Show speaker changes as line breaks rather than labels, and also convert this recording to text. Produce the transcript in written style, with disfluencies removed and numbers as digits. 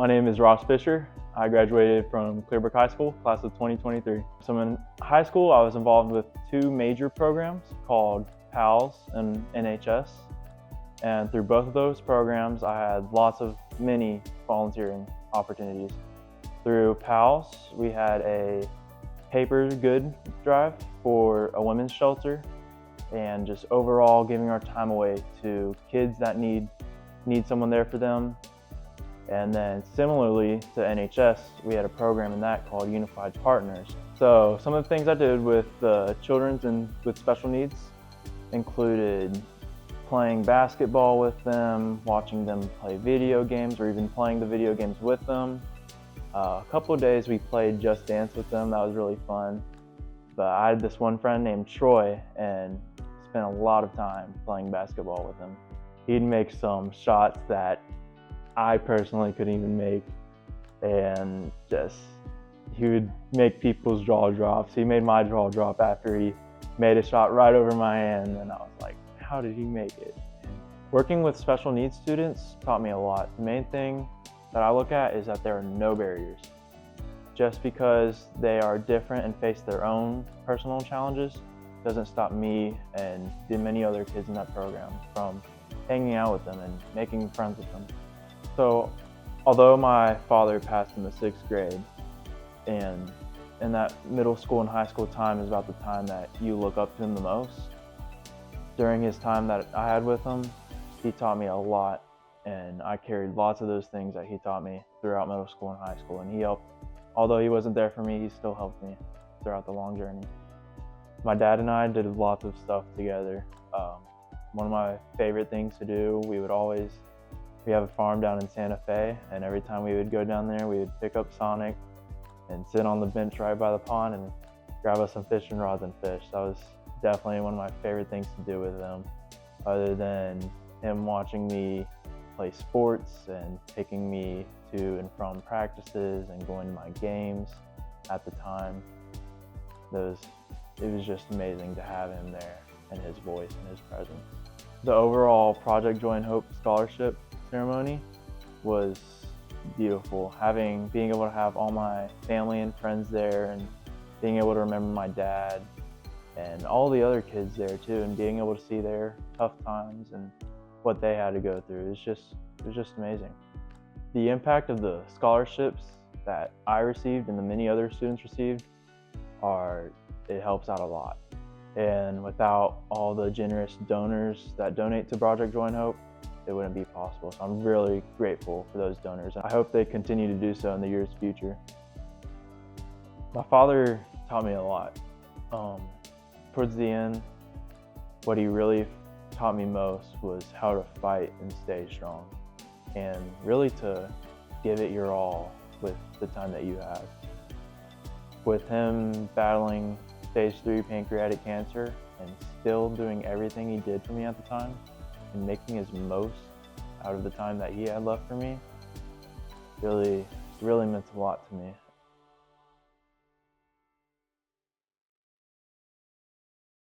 name is Ross Fisher. I graduated from Clearbrook High School, class of 2023. So in high school, I was involved with two major programs called PALS and NHS. And through both of those programs, I had many volunteering opportunities. Through PALS, we had a paper good drive for a women's shelter and just overall giving our time away to kids that need someone there for them. And then similarly to NHS, we had a program in that called Unified Partners. So some of the things I did with the children and with special needs included playing basketball with them, watching them play video games, or even playing the video games with them. A couple of days we played Just Dance with them. That was really fun. But I had this one friend named Troy and spent a lot of time playing basketball with him. He'd make some shots that I personally couldn't even make, and he would make people's jaw drops. He made my jaw drop after he made a shot right over my hand, and I was like, how did he make it? Working with special needs students taught me a lot. The main thing that I look at is that there are no barriers. Just because they are different and face their own personal challenges doesn't stop me and the many other kids in that program from hanging out with them and making friends with them. So although my father passed in the 6th grade, and in that middle school and high school time is about the time that you look up to him the most, during his time that I had with him, he taught me a lot, and I carried lots of those things that he taught me throughout middle school and high school. And he helped, although he wasn't there for me, he still helped me throughout the long journey. My dad and I did lots of stuff together. One of my favorite things to do, we have a farm down in Santa Fe, and every time we would go down there, we would pick up Sonic and sit on the bench right by the pond and grab us some fishing rods and fish. That was definitely one of my favorite things to do with him, other than him watching me play sports and taking me to and from practices and going to my games at the time. It was just amazing to have him there and his voice and his presence. The overall Project Joy and Hope scholarship ceremony was beautiful. Being able to have all my family and friends there, and being able to remember my dad and all the other kids there too, and being able to see their tough times and what they had to go through. It was just amazing. The impact of the scholarships that I received and the many other students received it helps out a lot. And without all the generous donors that donate to Project Joy and Hope, it wouldn't be possible. So I'm really grateful for those donors. I hope they continue to do so in the years future. My father taught me a lot. Towards the end, what he really taught me most was how to fight and stay strong, and really to give it your all with the time that you have. With him battling stage 3 pancreatic cancer and still doing everything he did for me at the time and making his most out of the time that he had left for me, really meant a lot to me.